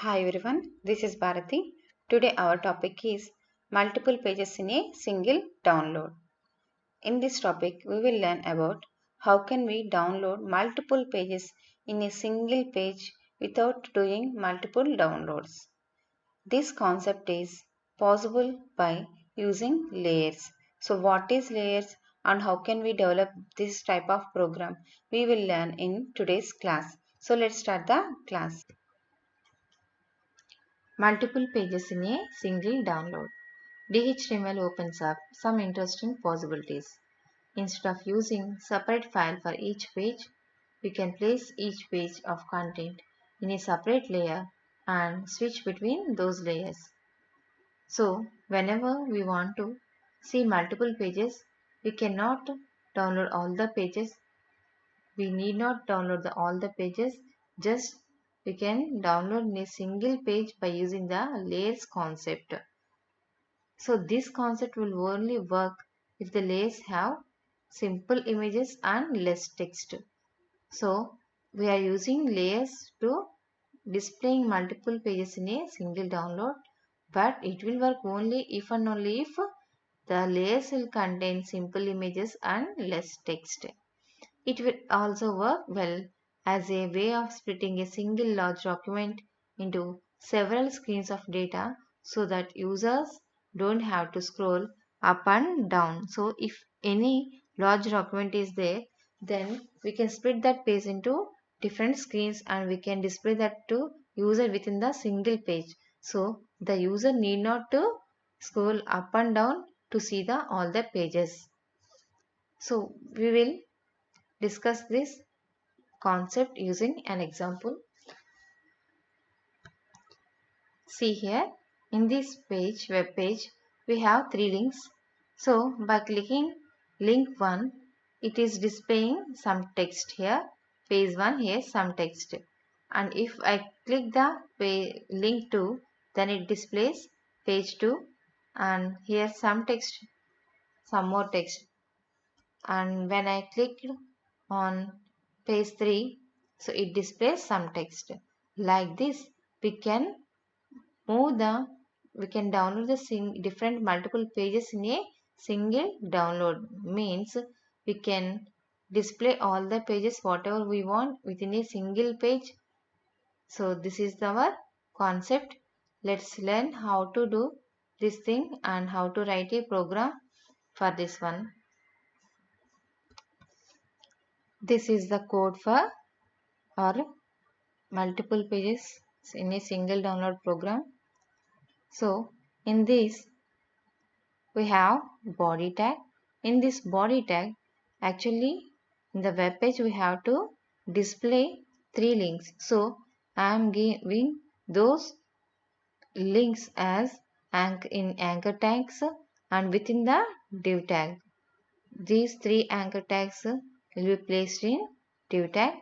Hi everyone, this is Bharati. Today our topic is multiple pages in a single download. In this topic, we will learn about how can we download multiple pages in a single page without doing multiple downloads. This concept is possible by using layers. So what is layers and how can we develop this type of program? We will learn in today's class. So let's start the class. Multiple pages in a single download. DHTML opens up some interesting possibilities. Instead of using separate file for each page, we can place each page of content in a separate layer and switch between those layers. So, whenever we want to see multiple pages, we cannot download all the pages. We need not download all the pages, just we can download in a single page by using the layers concept. So this concept will only work if the layers have simple images and less text. So we are using layers to displaying multiple pages in a single download, but it will work only if and only if the layers will contain simple images and less text. It will also work well as a way of splitting a single large document into several screens of data so that users don't have to scroll up and down. So if any large document is there, then we can split that page into different screens and we can display that to user within the single page. So the user need not to scroll up and down to see the all the pages. So we will discuss this concept using an example. See here in this web page, we have three links. So by clicking link 1, it is displaying some text here. Page 1 here some text. And if I click the link 2, then it displays page 2 and here some text, some more text. And when I click on page 3, so it displays some text. Like this, we can we can download the different multiple pages in a single download. Means we can display all the pages whatever we want within a single page. So this is our concept. Let's learn how to do this thing and how to write a program for this one. This is the code for our multiple pages in a single download program. So in this we have body tag. In this body tag, actually in the web page we have to display three links. So I am giving those links as in anchor tags and within the div tag. These three anchor tags will be placed in div tag.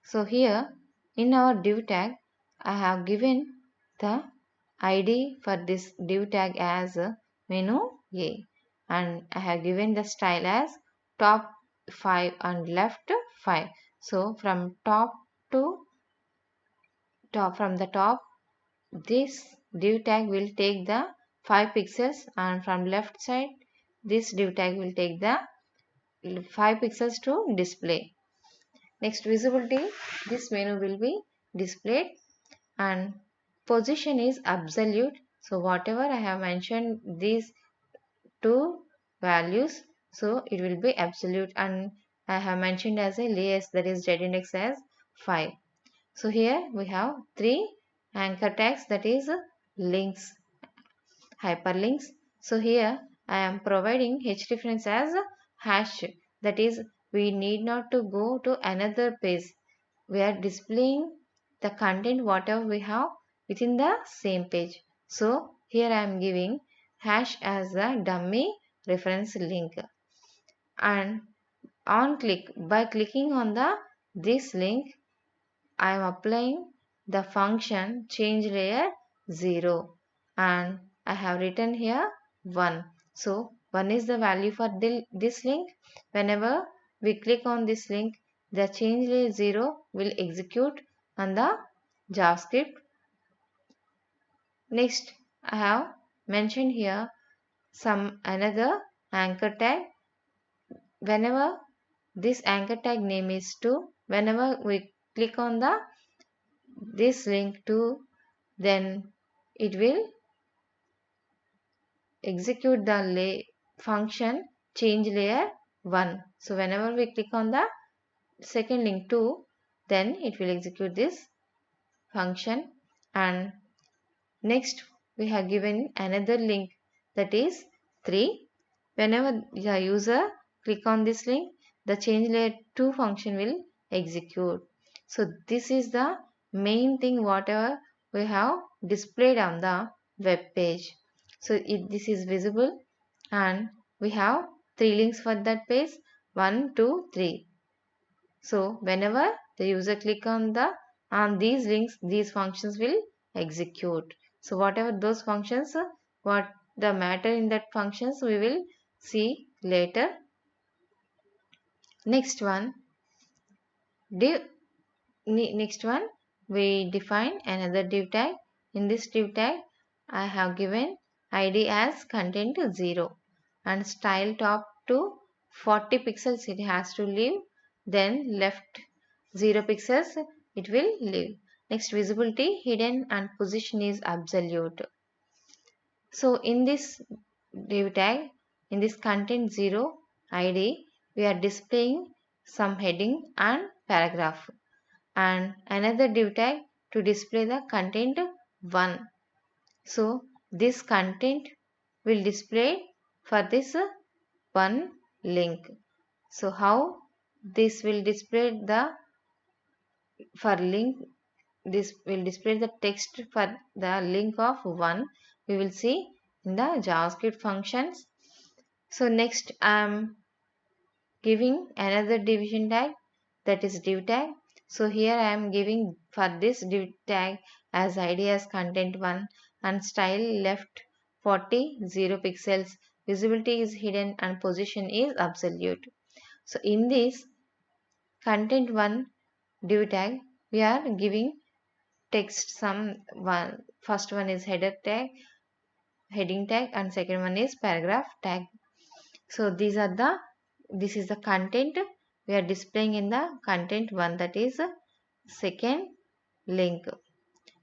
So here in our div tag, I have given the ID for this div tag as menu A and I have given the style as top 5 and left 5. So from the top, this div tag will take the 5 pixels and from left side this div tag will take the 5 pixels to display. Next visibility, this menu will be displayed and position is absolute. So whatever I have mentioned these two values, so it will be absolute and I have mentioned as a layers, that is Z index as 5. So here we have three anchor tags, that is links, hyperlinks. So here I am providing hrefs as hash, that is we need not to go to another page. We are displaying the content whatever we have within the same page. So here I am giving hash as the dummy reference link and by clicking on this link I am applying the function change layer 0 and I have written here 1. So 1 is the value for this link. Whenever we click on this link, the change layer 0 will execute on the JavaScript Next, I have mentioned here some another anchor tag. Whenever this anchor tag name is to, whenever we click on this link to, then it will execute the function change layer 1. So whenever we click on the second link 2, then it will execute this function. And next we have given another link, that is 3. Whenever the user click on this link, the change layer 2 function will execute. So this is the main thing whatever we have displayed on the web page. So this is visible, and we have 3 links for that page, 1, 2, 3. So whenever the user click on these links, these functions will execute. So whatever those functions, what the matter in that functions, we will see later. Next one, we define another div tag. In this div tag, I have given ID as content 0 and style top to 40 pixels it has to leave, then left 0 pixels it will leave. Next, visibility hidden and position is absolute. So in this div tag, in this content 0 ID, we are displaying some heading and paragraph, and another div tag to display the content 1. So this content will display for this one link. So how this will display the for link, this will display the text for the link of 1, we will see in the JavaScript functions. So next I am giving another division tag, that is div tag. So here I am giving for this div tag as ID as content 1 and style left 40 0 pixels, visibility is hidden and position is absolute. So in this content 1 div tag, we are giving text one. First one is header tag, heading tag, and second one is paragraph tag. So this is the content we are displaying in the content 1, that is second link.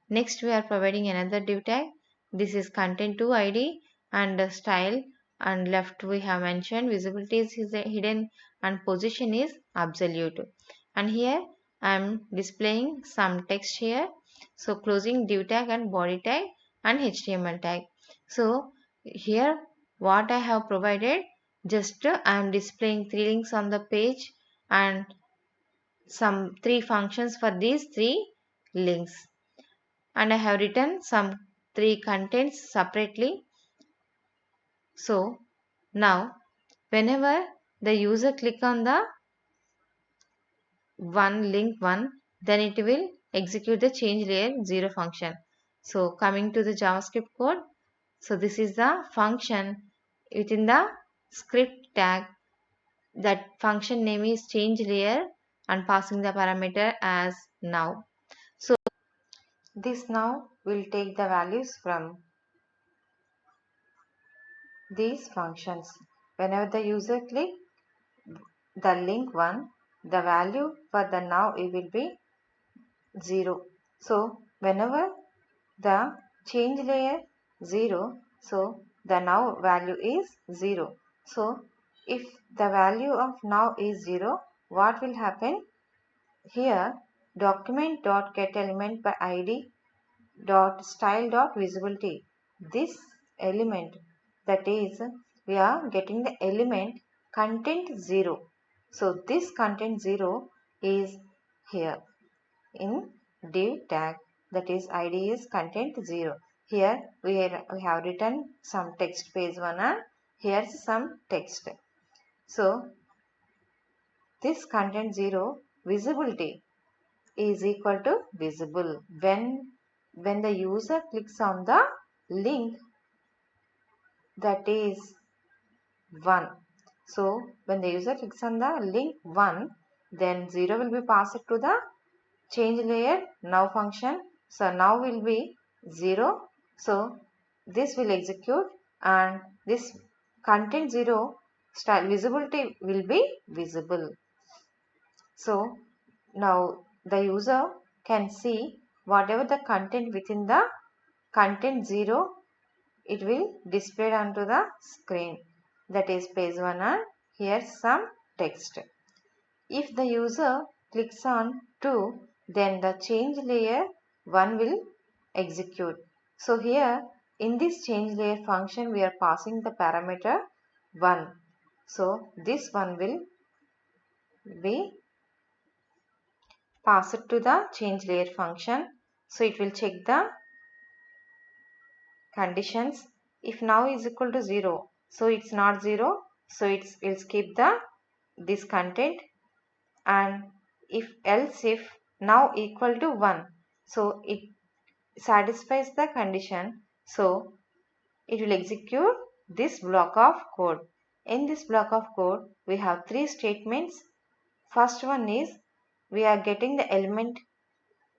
Next we are providing another div tag. This is content 2 ID and style, and left we have mentioned visibility is hidden and position is absolute. And here I am displaying some text here. So closing div tag and body tag and HTML tag. So here what I have provided, just I am displaying 3 links on the page and some 3 functions for these 3 links, and I have written some 3 contents separately. So now whenever the user click on the link 1, then it will execute the change layer 0 function. So coming to the JavaScript code, so this is the function within the script tag. That function name is change layer and passing the parameter as now. So this now will take the values from these functions. Whenever the user click the link 1, the value for the now it will be 0. So whenever the change layer 0, so the now value is 0. So if the value of now is 0, what will happen? Here document.getElement by id dot style dot visibility, this element, that is we are getting the element content 0. So this content 0 is here in div tag, that is id is content 0. Here we have written some text page 1 and here's some text. So this content 0 visibility is equal to visible when the user clicks on the link, that is 1. So when the user clicks on the link 1, then 0 will be passed to the change layer now function. So now will be 0 So this will execute and this content 0 style visibility will be visible. So now the user can see whatever the content within the content 0, it will display onto the screen, that is page 1, and here some text. If the user clicks on 2, then the change layer 1 will execute. So here in this change layer function we are passing the parameter 1. So this one will be passed to the change layer function. So it will check the conditions. If now is equal to 0, so it's not 0, so it will skip the this content, and if else if now equal to 1, so it satisfies the condition, so it will execute this block of code. In this block of code we have three statements. First one is we are getting the element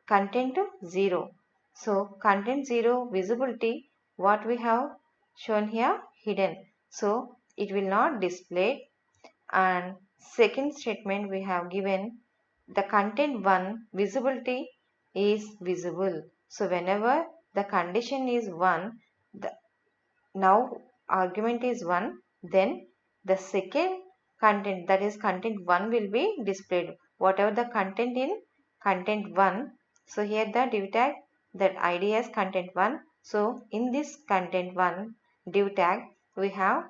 content 0. So content 0 visibility, what we have shown here, hidden, so it will not display. And second statement we have given the content 1 visibility is visible. So whenever the condition is 1, the now argument is 1, then the second content, that is content 1, will be displayed, whatever the content in content 1. So here the div tag that id as content 1. So in this content 1 div tag we have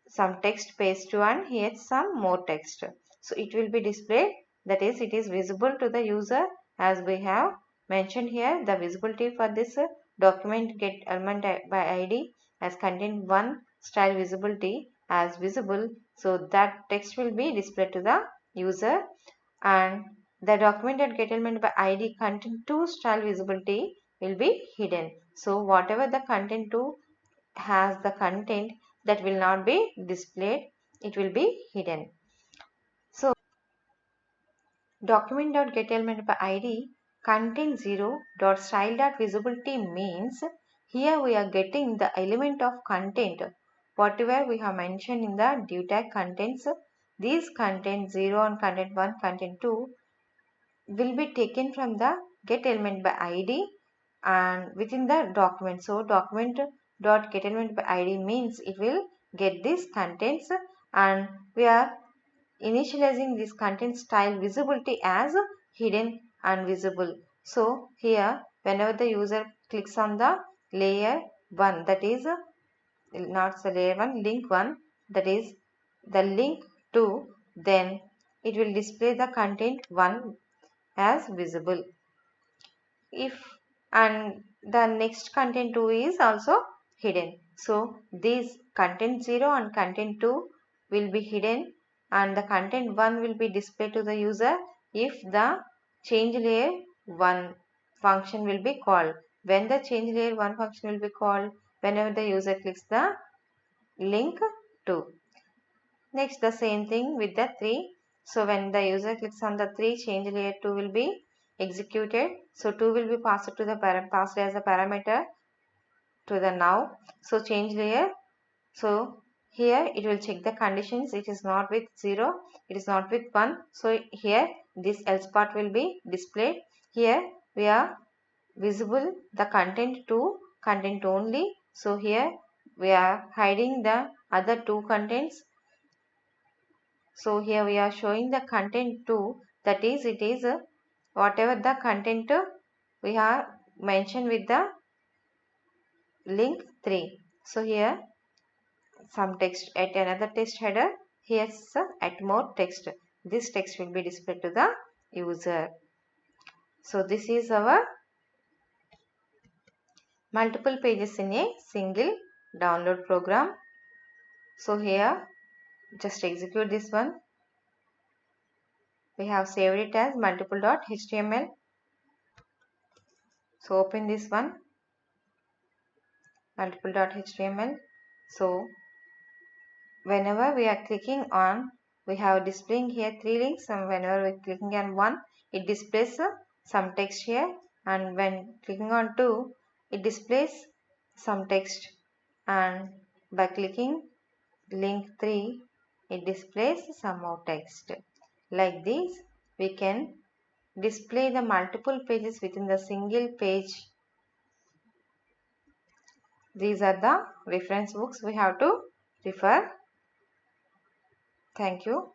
some text paste to, and here some more text. So it will be displayed, that is it is visible to the user, as we have mentioned here the visibility for this document get element by id as content 1 style visibility as visible. So that text will be displayed to the user, and the document get element by id content 2 style visibility will be hidden. So whatever the content 2 has the content, that will not be displayed, it will be hidden. So document.getElement by id content 0.style.visibility means here we are getting the element of content whatever we have mentioned in the div tag contents. These content 0 and content 1 content 2 will be taken from the get element by id and within the document. So document dot get element by id means it will get these contents, and we are initializing this content style visibility as hidden and visible. So here whenever the user clicks on the layer 1, that is not the layer 1, link 1, that is the link 2, then it will display the content 1 as visible. If and the next content 2 is also hidden. So these content 0 and content 2 will be hidden, and the content 1 will be displayed to the user if the change layer 1 function will be called. When the change layer 1 function will be called, whenever the user clicks the link 2. Next the same thing with the 3. So when the user clicks on the 3, change layer 2 will be executed. So 2 will be passed to the passed as a parameter to the now. So change layer. So here it will check the conditions. It is not with 0. It is not with 1. So here this else part will be displayed. Here we are visible the content to content only. So here we are hiding the other two contents. So here we are showing the content 2, that is it is whatever the content we have mentioned with the link 3. So here some text at another text header, here's at more text. This text will be displayed to the user. So this is our multiple pages in a single download program. So here just execute this one. We have saved it as multiple.html. So open this one, multiple.html. So whenever we are clicking on, we have displaying here 3 links, and whenever we are clicking on 1, it displays some text here, and when clicking on 2, it displays some text, and by clicking link 3 it displays some more text. Like this we can display the multiple pages within the single page. These are the reference books we have to refer. Thank you.